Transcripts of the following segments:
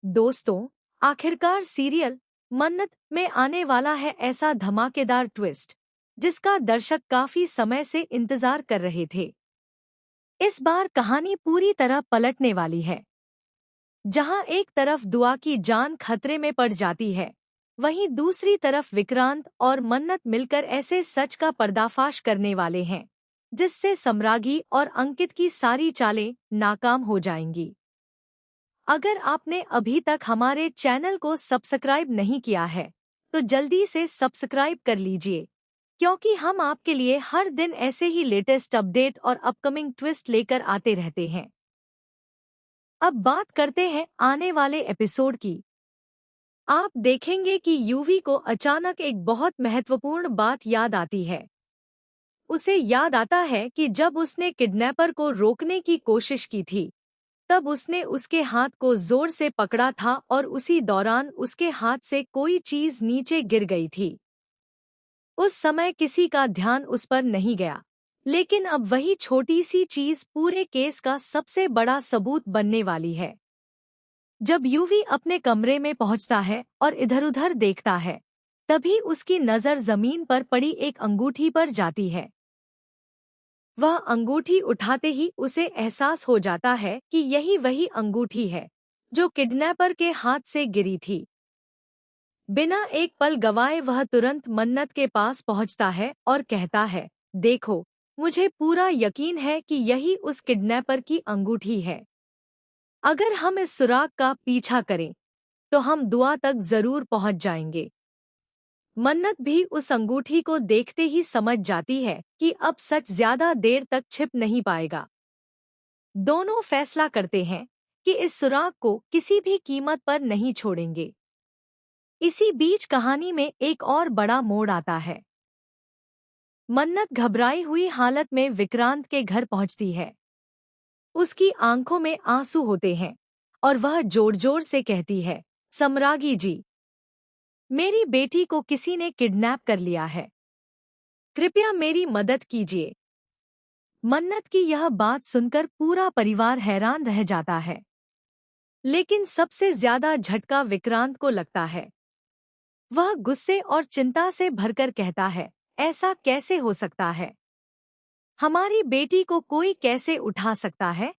दोस्तों, आखिरकार सीरियल मन्नत में आने वाला है ऐसा धमाकेदार ट्विस्ट जिसका दर्शक काफी समय से इंतजार कर रहे थे। इस बार कहानी पूरी तरह पलटने वाली है। जहां एक तरफ दुआ की जान खतरे में पड़ जाती है, वहीं दूसरी तरफ विक्रांत और मन्नत मिलकर ऐसे सच का पर्दाफाश करने वाले हैं जिससे सम्रागी और अंकित की सारी चालें नाकाम हो जाएंगी। अगर आपने अभी तक हमारे चैनल को सब्सक्राइब नहीं किया है तो जल्दी से सब्सक्राइब कर लीजिए, क्योंकि हम आपके लिए हर दिन ऐसे ही लेटेस्ट अपडेट और अपकमिंग ट्विस्ट लेकर आते रहते हैं। अब बात करते हैं आने वाले एपिसोड की। आप देखेंगे कि यूवी को अचानक एक बहुत महत्वपूर्ण बात याद आती है। उसे याद आता है कि जब उसने किडनैपर को रोकने की कोशिश की थी, तब उसने उसके हाथ को जोर से पकड़ा था और उसी दौरान उसके हाथ से कोई चीज नीचे गिर गई थी। उस समय किसी का ध्यान उस पर नहीं गया, लेकिन अब वही छोटी सी चीज पूरे केस का सबसे बड़ा सबूत बनने वाली है। जब यूवी अपने कमरे में पहुंचता है और इधर-उधर देखता है, तभी उसकी नजर जमीन पर पड़ी एक अंगूठी पर जाती है। वह अंगूठी उठाते ही उसे एहसास हो जाता है कि यही वही अंगूठी है जो किडनैपर के हाथ से गिरी थी। बिना एक पल गवाए वह तुरंत मन्नत के पास पहुंचता है और कहता है, देखो, मुझे पूरा यकीन है कि यही उस किडनैपर की अंगूठी है। अगर हम इस सुराग का पीछा करें तो हम दुआ तक जरूर पहुंच जाएंगे। मन्नत भी उस अंगूठी को देखते ही समझ जाती है कि अब सच ज्यादा देर तक छिप नहीं पाएगा। दोनों फैसला करते हैं कि इस सुराग को किसी भी कीमत पर नहीं छोड़ेंगे। इसी बीच कहानी में एक और बड़ा मोड़ आता है। मन्नत घबराई हुई हालत में विक्रांत के घर पहुंचती है। उसकी आंखों में आंसू होते हैं और वह जोर-जोर से कहती है, सम्रागी जी, मेरी बेटी को किसी ने किडनैप कर लिया है। कृपया मेरी मदद कीजिए। मन्नत की यह बात सुनकर पूरा परिवार हैरान रह जाता है, लेकिन सबसे ज्यादा झटका विक्रांत को लगता है। वह गुस्से और चिंता से भरकर कहता है, ऐसा कैसे हो सकता है? हमारी बेटी को कोई कैसे उठा सकता है?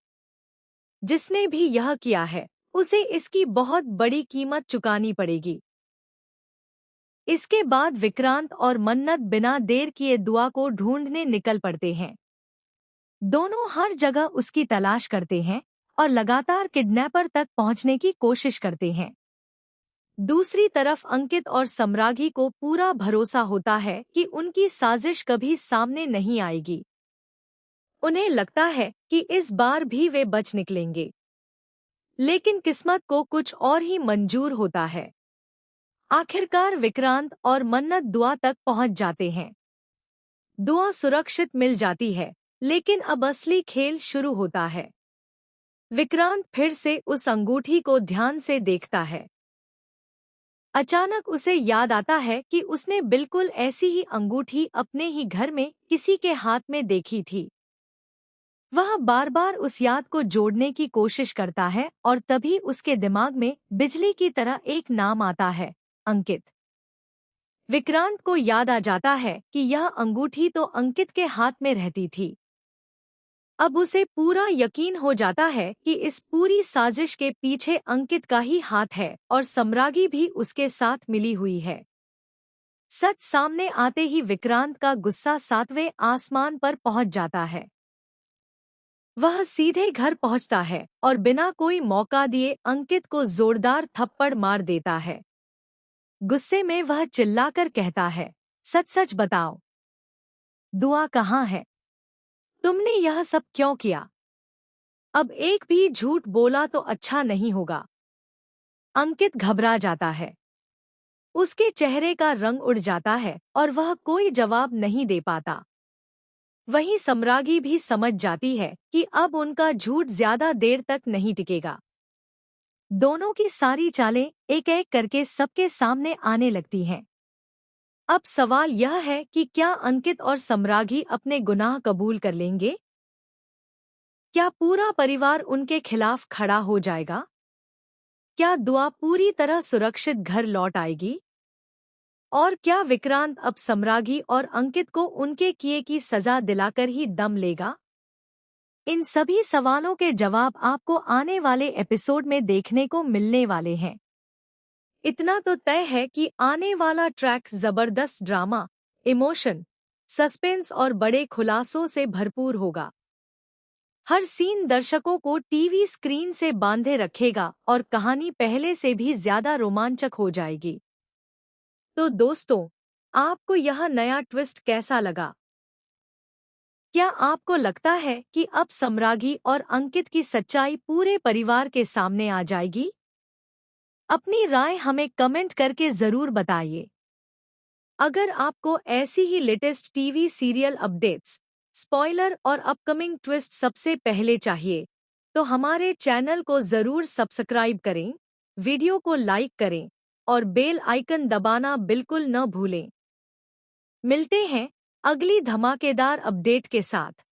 जिसने भी यह किया है, उसे इसकी बहुत बड़ी कीमत चुकानी पड़ेगी। इसके बाद विक्रांत और मन्नत बिना देर किए दुआ को ढूंढने निकल पड़ते हैं। दोनों हर जगह उसकी तलाश करते हैं और लगातार किडनैपर तक पहुंचने की कोशिश करते हैं। दूसरी तरफ अंकित और सम्रागी को पूरा भरोसा होता है कि उनकी साजिश कभी सामने नहीं आएगी। उन्हें लगता है कि इस बार भी वे बच निकलेंगे, लेकिन किस्मत को कुछ और ही मंजूर होता है। आखिरकार विक्रांत और मन्नत दुआ तक पहुंच जाते हैं। दुआ सुरक्षित मिल जाती है, लेकिन अब असली खेल शुरू होता है। विक्रांत फिर से उस अंगूठी को ध्यान से देखता है। अचानक उसे याद आता है कि उसने बिल्कुल ऐसी ही अंगूठी अपने ही घर में किसी के हाथ में देखी थी। वह बार-बार उस याद को जोड़ने की कोशिश करता है और तभी उसके दिमाग में बिजली की तरह एक नाम आता है, अंकित। विक्रांत को याद आ जाता है कि यह अंगूठी तो अंकित के हाथ में रहती थी। अब उसे पूरा यकीन हो जाता है कि इस पूरी साजिश के पीछे अंकित का ही हाथ है और सम्रागी भी उसके साथ मिली हुई है। सच सामने आते ही विक्रांत का गुस्सा 7वें आसमान पर पहुंच जाता है। वह सीधे घर पहुंचता है और बिना कोई मौका दिए अंकित को जोरदार थप्पड़ मार देता है। गुस्से में वह चिल्लाकर कहता है, सच-सच बताओ, दुआ कहाँ है? तुमने यह सब क्यों किया? अब एक भी झूठ बोला तो अच्छा नहीं होगा। अंकित घबरा जाता है। उसके चेहरे का रंग उड़ जाता है और वह कोई जवाब नहीं दे पाता। वहीं सम्रागी भी समझ जाती है कि अब उनका झूठ ज्यादा देर तक नहीं टिकेगा। दोनों की सारी चालें एक-एक करके सबके सामने आने लगती हैं। अब सवाल यह है कि क्या अंकित और सम्रागी अपने गुनाह कबूल कर लेंगे? क्या पूरा परिवार उनके खिलाफ खड़ा हो जाएगा? क्या दुआ पूरी तरह सुरक्षित घर लौट आएगी? और क्या विक्रांत अब सम्रागी और अंकित को उनके किए की सजा दिलाकर ही दम लेगा? इन सभी सवालों के जवाब आपको आने वाले एपिसोड में देखने को मिलने वाले हैं। इतना तो तय है कि आने वाला ट्रैक जबरदस्त ड्रामा, इमोशन, सस्पेंस और बड़े खुलासों से भरपूर होगा। हर सीन दर्शकों को टीवी स्क्रीन से बांधे रखेगा और कहानी पहले से भी ज्यादा रोमांचक हो जाएगी। तो दोस्तों, आपको यह नया ट्विस्ट कैसा लगा? क्या आपको लगता है कि अब सम्रागी और अंकित की सच्चाई पूरे परिवार के सामने आ जाएगी? अपनी राय हमें कमेंट करके जरूर बताइए। अगर आपको ऐसी ही latest TV serial updates, spoiler और अपकमिंग ट्विस्ट सबसे पहले चाहिए, तो हमारे चैनल को जरूर सब्सक्राइब करें, वीडियो को लाइक करें और बेल आइकन दबाना बिल्कुल न भूलें। मिलते हैं अगली धमाकेदार अपडेट के साथ।